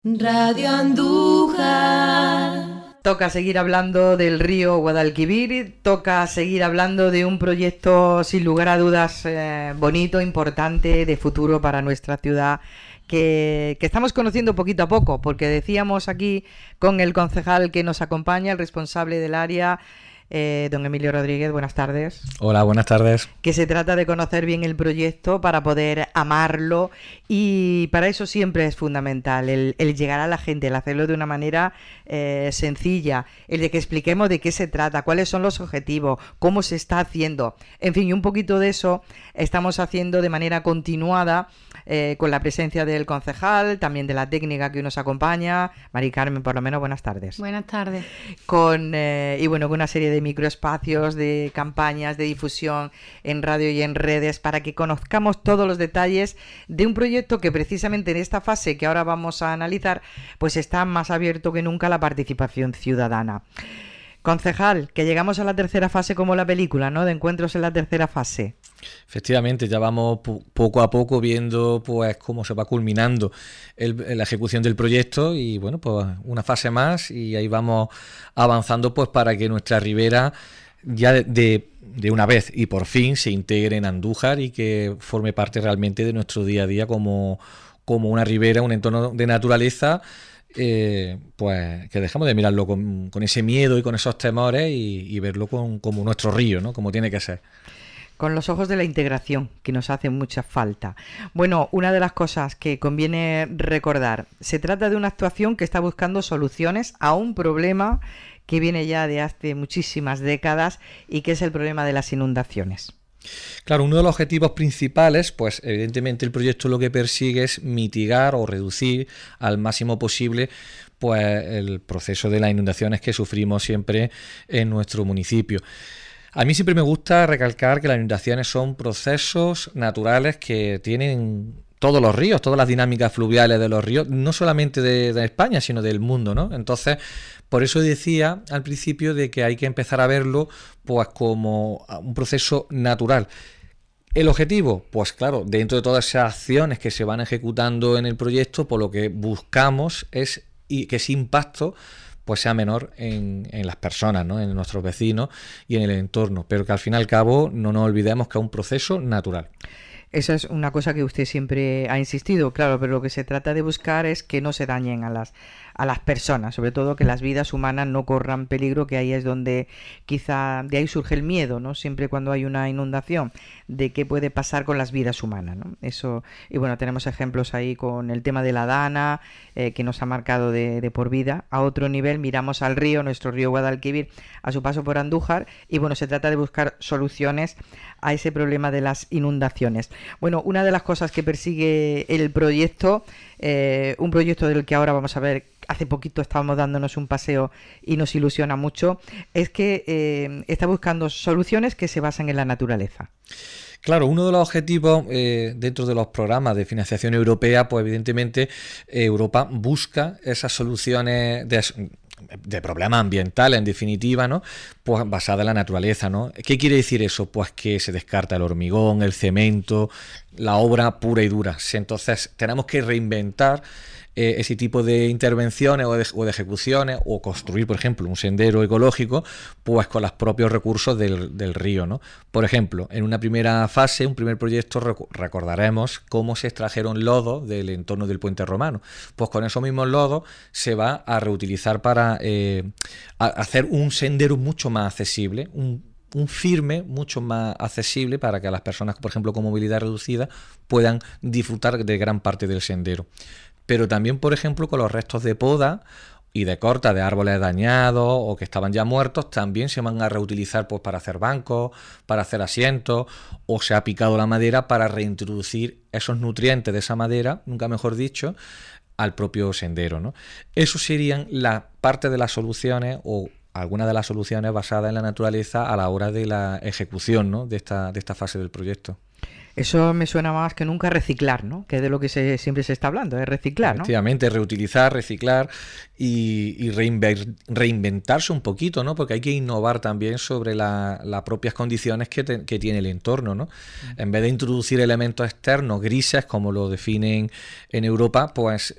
Radio Andújar. Toca seguir hablando del río Guadalquivir, toca seguir hablando de un proyecto sin lugar a dudas bonito, importante, de futuro para nuestra ciudad, que estamos conociendo poquito a poco, porque decíamos aquí con el concejal que nos acompaña, el responsable del área, don Emilio Rodríguez, buenas tardes. Hola, buenas tardes. Que se trata de conocer bien el proyecto para poder amarlo, y para eso siempre es fundamental el llegar a la gente, el hacerlo de una manera sencilla, el de que expliquemos de qué se trata, cuáles son los objetivos, cómo se está haciendo, en fin, y un poquito de eso estamos haciendo de manera continuada con la presencia del concejal, también de la técnica que nos acompaña, Mari Carmen, por lo menos, buenas tardes. Buenas tardes. Con una serie de microespacios, de campañas de difusión en radio y en redes para que conozcamos todos los detalles de un proyecto que precisamente en esta fase que ahora vamos a analizar, pues está más abierto que nunca a la participación ciudadana. Concejal, que llegamos a la tercera fase como la película, ¿no? De encuentros en la tercera fase. Efectivamente, ya vamos poco a poco viendo pues cómo se va culminando la ejecución del proyecto y bueno, pues una fase más y ahí vamos avanzando pues para que nuestra ribera ya de una vez y por fin se integre en Andújar y que forme parte realmente de nuestro día a día como una ribera, un entorno de naturaleza. Pues que dejamos de mirarlo con ese miedo y con esos temores y verlo como nuestro río, ¿no? Como tiene que ser. Con los ojos de la integración, que nos hace mucha falta. Bueno, una de las cosas que conviene recordar, se trata de una actuación que está buscando soluciones a un problema que viene ya de hace muchísimas décadas y que es el problema de las inundaciones. Claro, uno de los objetivos principales, pues evidentemente el proyecto lo que persigue es mitigar o reducir al máximo posible pues el proceso de las inundaciones que sufrimos siempre en nuestro municipio. A mí siempre me gusta recalcar que las inundaciones son procesos naturales que tienen todos los ríos, todas las dinámicas fluviales de los ríos, no solamente de España, sino del mundo, ¿no? Entonces, por eso decía al principio de que hay que empezar a verlo pues como un proceso natural. ¿El objetivo? Pues claro, dentro de todas esas acciones que se van ejecutando en el proyecto, por lo que buscamos es que ese impacto pues sea menor en las personas, ¿no? En nuestros vecinos y en el entorno, pero que al fin y al cabo no nos olvidemos que es un proceso natural. Esa es una cosa que usted siempre ha insistido, claro, pero lo que se trata de buscar es que no se dañen a las personas, sobre todo que las vidas humanas no corran peligro, que ahí es donde quizá de ahí surge el miedo, ¿no? Siempre cuando hay una inundación, de qué puede pasar con las vidas humanas, ¿no? Eso, y bueno, tenemos ejemplos ahí con el tema de la Dana, que nos ha marcado de por vida. A otro nivel miramos al río, nuestro río Guadalquivir, a su paso por Andújar, y bueno, se trata de buscar soluciones a ese problema de las inundaciones. Bueno, una de las cosas que persigue el proyecto, un proyecto del que ahora vamos a ver, hace poquito estábamos dándonos un paseo y nos ilusiona mucho, es que está buscando soluciones que se basan en la naturaleza. Claro, uno de los objetivos dentro de los programas de financiación europea, pues evidentemente Europa busca esas soluciones de problemas ambientales, en definitiva, ¿no? Pues basada en la naturaleza, ¿no? ¿Qué quiere decir eso? Pues que se descarta el hormigón, el cemento, la obra pura y dura. Entonces tenemos que reinventar ese tipo de intervenciones o de ejecuciones, o construir, por ejemplo, un sendero ecológico, pues con los propios recursos del río, ¿no? Por ejemplo, en una primera fase, un primer proyecto, recordaremos cómo se extrajeron lodos del entorno del puente romano. Pues con esos mismos lodos se va a reutilizar para hacer un sendero mucho más accesible, un firme mucho más accesible para que las personas, por ejemplo, con movilidad reducida puedan disfrutar de gran parte del sendero. Pero también, por ejemplo, con los restos de poda y de corta de árboles dañados o que estaban ya muertos, también se van a reutilizar pues para hacer bancos, para hacer asientos, o se ha picado la madera para reintroducir esos nutrientes de esa madera, nunca mejor dicho, al propio sendero, ¿no? Eso serían la parte de las soluciones o algunas de las soluciones basadas en la naturaleza a la hora de la ejecución, ¿no? de esta fase del proyecto. Eso me suena más que nunca a reciclar, ¿no? Que es de lo que siempre se está hablando, es reciclar, ¿no? Efectivamente, reutilizar, reciclar y reinventarse un poquito, ¿no? Porque hay que innovar también sobre las propias condiciones que tiene el entorno, ¿no? En vez de introducir elementos externos, grises, como lo definen en Europa, pues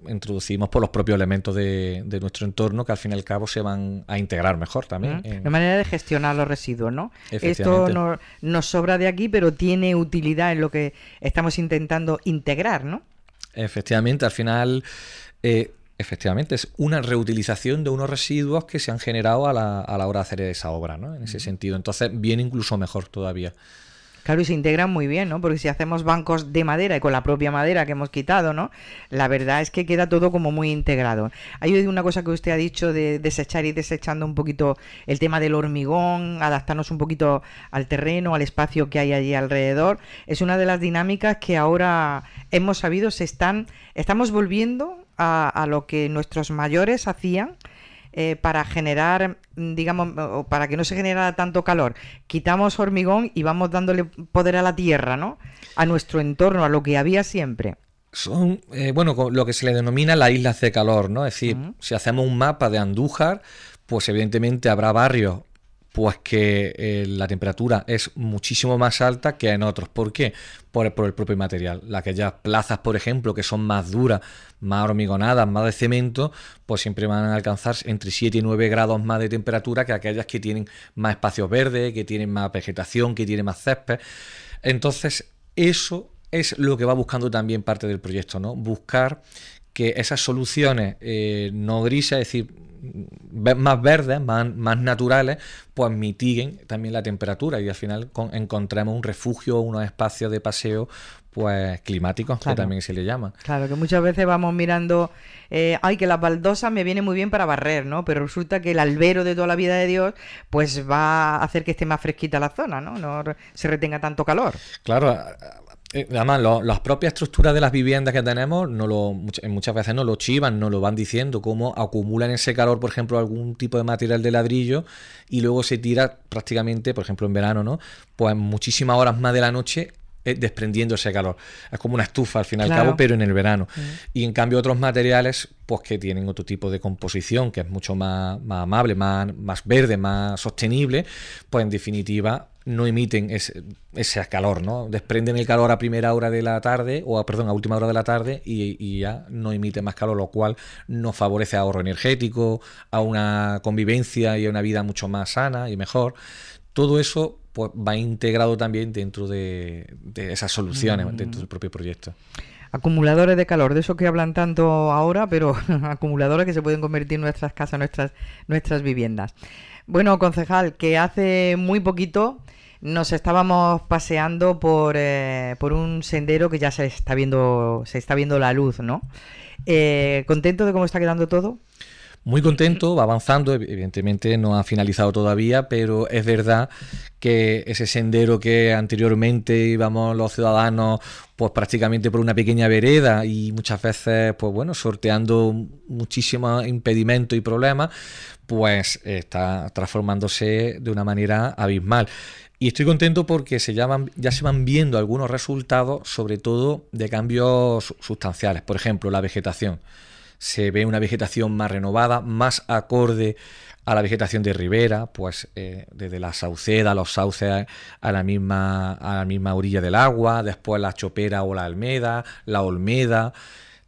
introducimos por los propios elementos de nuestro entorno, que al fin y al cabo se van a integrar mejor también. La manera de gestionar los residuos, ¿no? Esto nos sobra de aquí, pero tiene utilidad en lo que estamos intentando integrar, ¿no? Efectivamente, al final, efectivamente, es una reutilización de unos residuos que se han generado a la hora de hacer esa obra, ¿no? En ese sentido. Entonces, viene incluso mejor todavía. Claro, y se integran muy bien, ¿no? Porque si hacemos bancos de madera y con la propia madera que hemos quitado, ¿no? La verdad es que queda todo como muy integrado. Hay una cosa que usted ha dicho de desechar y desechando un poquito el tema del hormigón, adaptarnos un poquito al terreno, al espacio que hay allí alrededor. Es una de las dinámicas que ahora hemos sabido estamos volviendo a lo que nuestros mayores hacían. Para generar, digamos, o para que no se generara tanto calor, quitamos hormigón y vamos dándole poder a la tierra, ¿no? A nuestro entorno, a lo que había siempre. Son, lo que se le denomina las islas de calor, ¿no? Es decir, si hacemos un mapa de Andújar, pues evidentemente habrá barrios pues que la temperatura es muchísimo más alta que en otros. ¿Por qué? Por el propio material. Aquellas plazas, por ejemplo, que son más duras, más hormigonadas, más de cemento, pues siempre van a alcanzar entre 7 y 9 grados más de temperatura que aquellas que tienen más espacios verdes, que tienen más vegetación, que tienen más césped. Entonces, eso es lo que va buscando también parte del proyecto, ¿no? Buscar que esas soluciones no grises, es decir, más verdes, más naturales, pues mitiguen también la temperatura y al final encontremos un refugio, unos espacios de paseo pues climáticos, claro, que también se le llama. Claro, que muchas veces vamos mirando, que las baldosas me vienen muy bien para barrer, ¿no? Pero resulta que el albero de toda la vida de Dios pues va a hacer que esté más fresquita la zona, ¿no? No se retenga tanto calor. Claro. Además, las propias estructuras de las viviendas que tenemos muchas veces no lo chivan, no lo van diciendo, cómo acumulan ese calor, por ejemplo, algún tipo de material de ladrillo y luego se tira prácticamente, por ejemplo en verano, ¿no? Pues muchísimas horas más de la noche desprendiendo ese calor. Es como una estufa al fin y al cabo, pero en el verano. Y en cambio otros materiales pues que tienen otro tipo de composición, que es mucho más amable, más verde, más sostenible, pues en definitiva no emiten ese calor, ¿no? Desprenden el calor a primera hora de la tarde, a última hora de la tarde y ya no emite más calor, lo cual nos favorece ahorro energético, a una convivencia y a una vida mucho más sana y mejor. Todo eso pues va integrado también dentro de esas soluciones, dentro del propio proyecto. Acumuladores de calor, de eso que hablan tanto ahora, pero acumuladores que se pueden convertir en nuestras casas, nuestras viviendas. Bueno, concejal, que hace muy poquito nos estábamos paseando por un sendero que ya se está viendo la luz, ¿no? ¿Contento de cómo está quedando todo? Muy contento, va avanzando, evidentemente no ha finalizado todavía, pero es verdad que ese sendero que anteriormente íbamos los ciudadanos pues prácticamente por una pequeña vereda y muchas veces pues bueno, sorteando muchísimos impedimentos y problemas, pues está transformándose de una manera abismal. Y estoy contento porque ya se van viendo algunos resultados, sobre todo de cambios sustanciales. Por ejemplo, la vegetación. Se ve una vegetación más renovada, más acorde a la vegetación de ribera, pues desde la sauceda, los sauces a la misma orilla del agua, después la chopera o la almeda, la olmeda,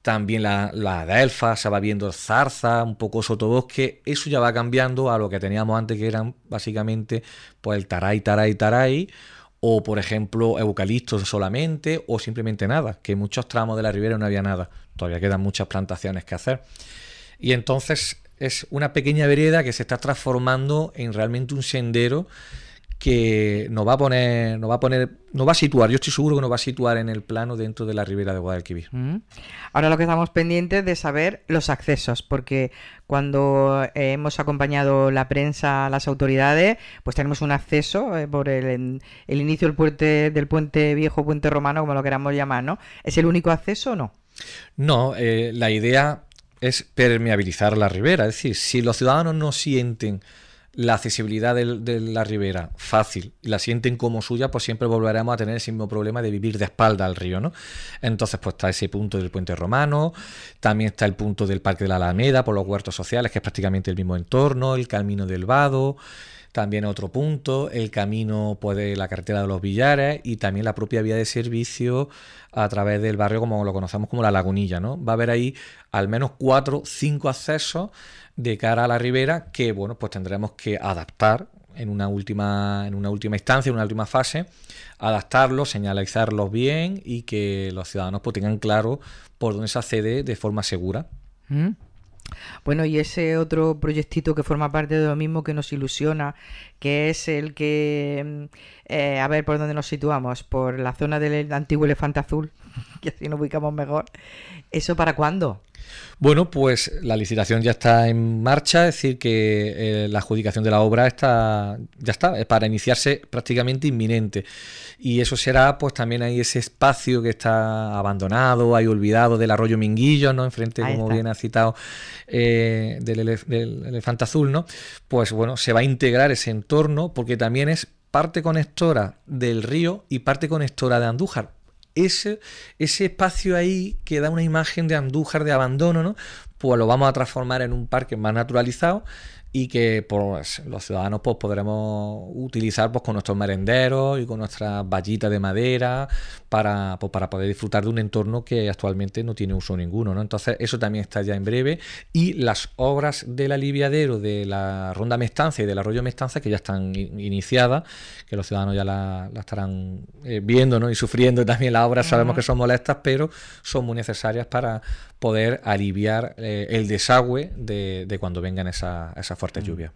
también la adelfa, se va viendo zarza, un poco sotobosque. Eso ya va cambiando a lo que teníamos antes, que eran básicamente pues el taray, o por ejemplo eucaliptos solamente, o simplemente nada, que en muchos tramos de la ribera no había nada. Todavía quedan muchas plantaciones que hacer. Y entonces es una pequeña vereda que se está transformando en realmente un sendero que nos va a situar, yo estoy seguro que nos va a situar en el plano dentro de la ribera de Guadalquivir. Ahora lo que estamos pendientes de saber los accesos, porque cuando hemos acompañado la prensa a las autoridades, pues tenemos un acceso por el inicio del puente viejo, puente romano, como lo queramos llamar, ¿no? ¿Es el único acceso o no? No, la idea es permeabilizar la ribera, es decir, si los ciudadanos no sienten la accesibilidad de la ribera fácil y la sienten como suya, pues siempre volveremos a tener ese mismo problema de vivir de espalda al río, ¿no? Entonces, pues está ese punto del puente romano, también está el punto del Parque de la Alameda por los huertos sociales, que es prácticamente el mismo entorno, el Camino del Vado, también otro punto, el camino, pues, de la carretera de los Villares y también la propia vía de servicio a través del barrio como lo conocemos como la Lagunilla, ¿no? Va a haber ahí al menos 4 o 5 accesos de cara a la ribera que, bueno, pues tendremos que adaptar en una última instancia, en una última fase, adaptarlos, señalizarlos bien y que los ciudadanos pues tengan claro por dónde se accede de forma segura. ¿Mm? Bueno, y ese otro proyectito que forma parte de lo mismo que nos ilusiona, que es el que, a ver por dónde nos situamos, por la zona del antiguo Elefante Azul, que así nos ubicamos mejor. ¿Eso para cuándo? Bueno, pues la licitación ya está en marcha, es decir, que la adjudicación de la obra ya está, es para iniciarse prácticamente inminente. Y eso será, pues también hay ese espacio que está abandonado, hay olvidado del arroyo Minguillo, ¿no? Enfrente, como bien ha citado, del Elefante Azul, ¿no? Pues bueno, se va a integrar ese entorno porque también es parte conectora del río y parte conectora de Andújar. Ese espacio ahí que da una imagen de Andújar, de abandono, ¿no? Pues lo vamos a transformar en un parque más naturalizado y que pues, los ciudadanos pues, podremos utilizar pues, con nuestros merenderos y con nuestras vallitas de madera para poder disfrutar de un entorno que actualmente no tiene uso ninguno, ¿no? Entonces eso también está ya en breve y las obras del aliviadero de la Ronda Mestanza y del Arroyo Mestanza que ya están iniciadas, que los ciudadanos ya la estarán viendo, ¿no? Y sufriendo también las obras, sabemos que son molestas, pero son muy necesarias para poder aliviar el desagüe de cuando vengan esas fuertes lluvias.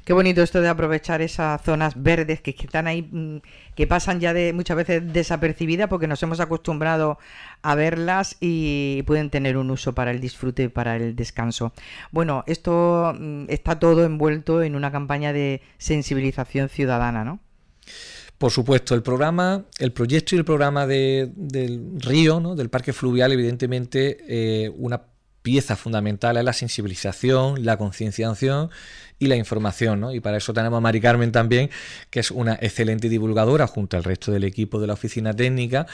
Qué bonito esto de aprovechar esas zonas verdes que están ahí, que pasan ya muchas veces desapercibidas porque nos hemos acostumbrado a verlas y pueden tener un uso para el disfrute y para el descanso. Bueno, esto está todo envuelto en una campaña de sensibilización ciudadana, ¿no? Por supuesto, el proyecto y el programa del río, ¿no? Del parque fluvial, evidentemente, una pieza fundamental es la sensibilización, la concienciación y la información, ¿no? Y para eso tenemos a Mari Carmen también, que es una excelente divulgadora junto al resto del equipo de la oficina técnica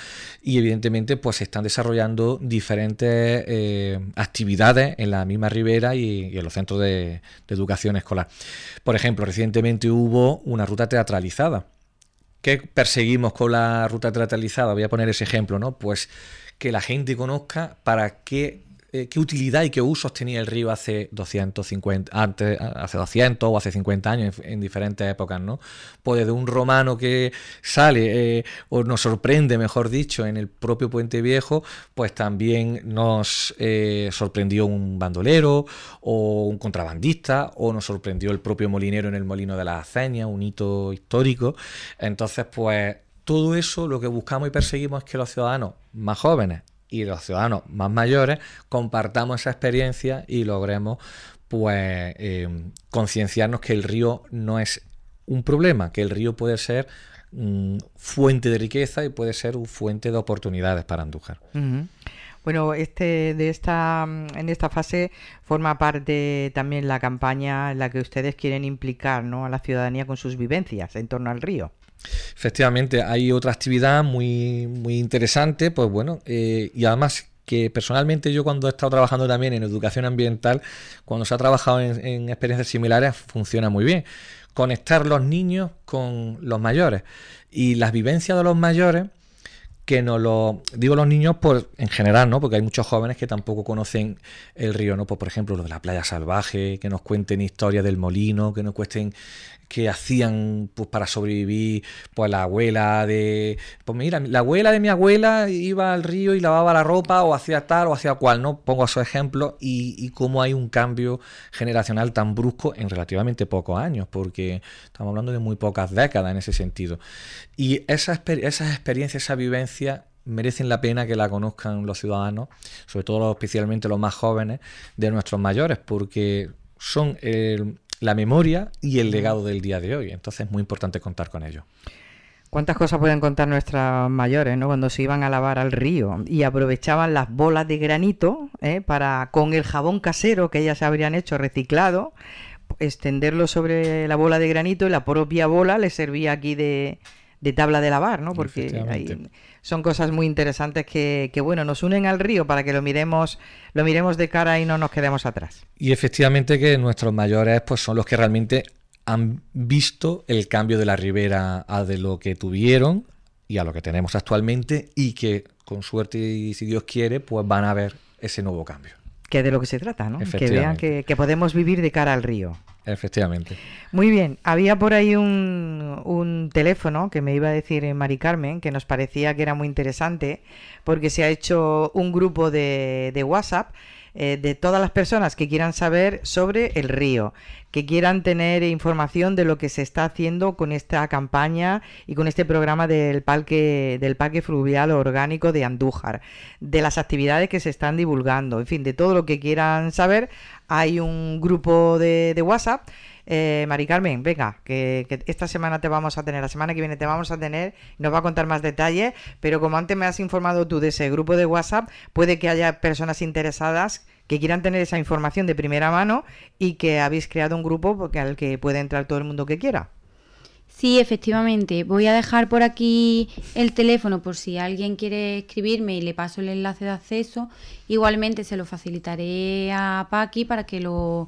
y evidentemente pues se están desarrollando diferentes actividades en la misma ribera y en los centros de educación escolar. Por ejemplo, recientemente hubo una ruta teatralizada. ¿Qué perseguimos con la ruta teatralizada? Voy a poner ese ejemplo, ¿no? Pues que la gente conozca para qué utilidad y qué usos tenía el río hace 250, hace 200 o hace 50 años en diferentes épocas, ¿no? Pues desde un romano que sale o nos sorprende, mejor dicho, en el propio Puente Viejo, pues también nos sorprendió un bandolero o un contrabandista o nos sorprendió el propio molinero en el Molino de las Aceñas, un hito histórico. Entonces, pues todo eso lo que buscamos y perseguimos es que los ciudadanos más jóvenes y los ciudadanos más mayores compartamos esa experiencia y logremos pues concienciarnos que el río no es un problema, que el río puede ser fuente de riqueza y puede ser fuente de oportunidades para Andújar. Uh-huh. Bueno, en esta fase forma parte también la campaña en la que ustedes quieren implicar, ¿no?, a la ciudadanía con sus vivencias en torno al río. Efectivamente, hay otra actividad muy, muy interesante, pues bueno, y además que personalmente yo cuando he estado trabajando también en educación ambiental, cuando se ha trabajado en experiencias similares, funciona muy bien. Conectar los niños con los mayores y las vivencias de los mayores, que digo los niños en general, ¿no? Porque hay muchos jóvenes que tampoco conocen el río, ¿no? Pues, por ejemplo, los de la playa salvaje, que nos cuenten historias del molino, que nos cuenten qué hacían pues para sobrevivir, pues la abuela pues mira, la abuela de mi abuela iba al río y lavaba la ropa o hacía tal o hacía cual, ¿no? Pongo esos ejemplos y cómo hay un cambio generacional tan brusco en relativamente pocos años, porque estamos hablando de muy pocas décadas en ese sentido. Y esas experiencias, esa vivencia merecen la pena que la conozcan los ciudadanos, sobre todo especialmente los más jóvenes de nuestros mayores, porque son la memoria y el legado del día de hoy. Entonces es muy importante contar con ello. ¿Cuántas cosas pueden contar nuestras mayores, ¿no?, cuando se iban a lavar al río y aprovechaban las bolas de granito con el jabón casero que ellas se habrían hecho reciclado, extenderlo sobre la bola de granito y la propia bola le servía aquí de tabla de lavar, ¿no? Porque ahí son cosas muy interesantes que bueno, nos unen al río para que lo miremos de cara y no nos quedemos atrás. Y efectivamente que nuestros mayores pues son los que realmente han visto el cambio de la ribera a de lo que tuvieron y a lo que tenemos actualmente, y que con suerte y si Dios quiere pues van a ver ese nuevo cambio. Que es de lo que se trata, ¿no? Que vean que podemos vivir de cara al río. Efectivamente. Muy bien, había por ahí un teléfono que me iba a decir Mari Carmen, que nos parecía que era muy interesante, porque se ha hecho un grupo de WhatsApp de todas las personas que quieran saber sobre el río, que quieran tener información de lo que se está haciendo con esta campaña y con este programa del Parque Fluvial Orgánico de Andújar, de las actividades que se están divulgando, en fin, de todo lo que quieran saber. Hay un grupo de WhatsApp. Mari Carmen, venga, que esta semana te vamos a tener, la semana que viene te vamos a tener, nos va a contar más detalles, pero como antes me has informado tú de ese grupo de WhatsApp, puede que haya personas interesadas que quieran tener esa información de primera mano y que habéis creado un grupo al que puede entrar todo el mundo que quiera. Sí, efectivamente. Voy a dejar por aquí el teléfono por si alguien quiere escribirme y le paso el enlace de acceso. Igualmente se lo facilitaré a Paqui para que lo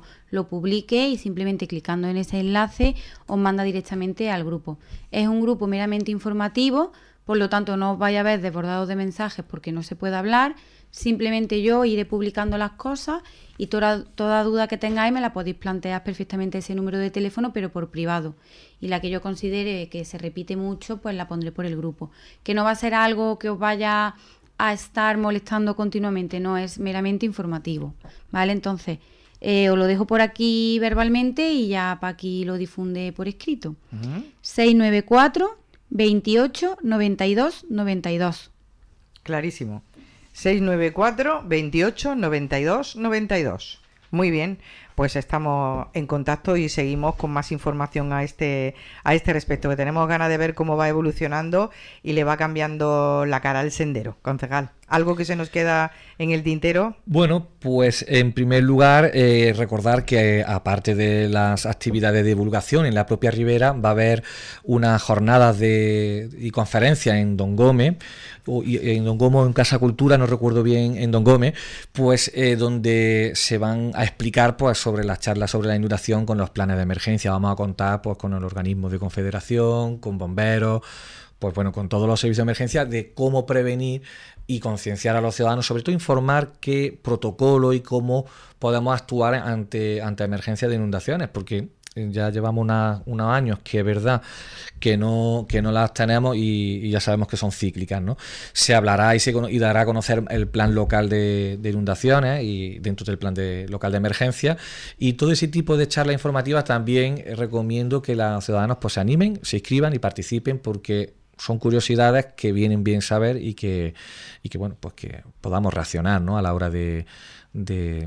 publique, y simplemente clicando en ese enlace os manda directamente al grupo. Es un grupo meramente informativo, por lo tanto no os vaya a ver desbordados de mensajes porque no se puede hablar. Simplemente yo iré publicando las cosas, y toda duda que tengáis me la podéis plantear perfectamente ese número de teléfono, pero por privado. Y la que yo considere que se repite mucho, pues la pondré por el grupo. Que no va a ser algo que os vaya a estar molestando continuamente, no, es meramente informativo, ¿vale? Entonces, os lo dejo por aquí verbalmente y ya Paqui lo difunde por escrito. 694 28 92 92. Clarísimo. 694 28 92 92. Muy bien, pues estamos en contacto y seguimos con más información a este respecto, que tenemos ganas de ver cómo va evolucionando y le va cambiando la cara al sendero. Concejal, ¿algo que se nos queda en el tintero? Bueno, pues en primer lugar recordar que aparte de las actividades de divulgación en la propia ribera, va a haber unas jornadas y conferencias en Don Gómez, en Don Gómez, en Casa Cultura, no recuerdo bien, en Don Gómez, pues donde se van a explicar pues sobre las charlas sobre la inundación con los planes de emergencia. Vamos a contar pues con el organismo de confederación, con bomberos, pues bueno, con todos los servicios de emergencia, de cómo prevenir y concienciar a los ciudadanos, sobre todo informar qué protocolo y cómo podemos actuar ante emergencias de inundaciones, porque ya llevamos unos años que es verdad que no las tenemos y ya sabemos que son cíclicas, ¿no? Se hablará y dará a conocer el plan local de inundaciones y dentro del plan local de emergencia, y todo ese tipo de charlas informativas también recomiendo que los ciudadanos pues se animen, se inscriban y participen, porque son curiosidades que vienen bien saber y que bueno, pues que podamos reaccionar, ¿no?, a la hora de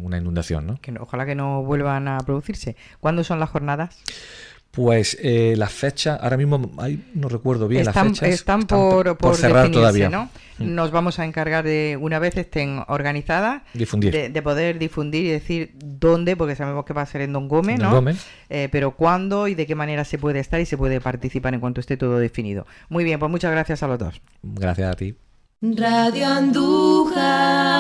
una inundación, ¿no? Ojalá que no vuelvan a producirse. ¿Cuándo son las jornadas? Pues las fechas, ahora mismo no recuerdo bien las fechas. Están por cerrar todavía, ¿no? Nos vamos a encargar de, una vez estén organizadas, difundir. De poder difundir y decir dónde, porque sabemos que va a ser en Don Gómez, ¿no? Pero cuándo y de qué manera se puede estar y se puede participar en cuanto esté todo definido. Muy bien, pues muchas gracias a los dos. Gracias a ti. Radio Andújar.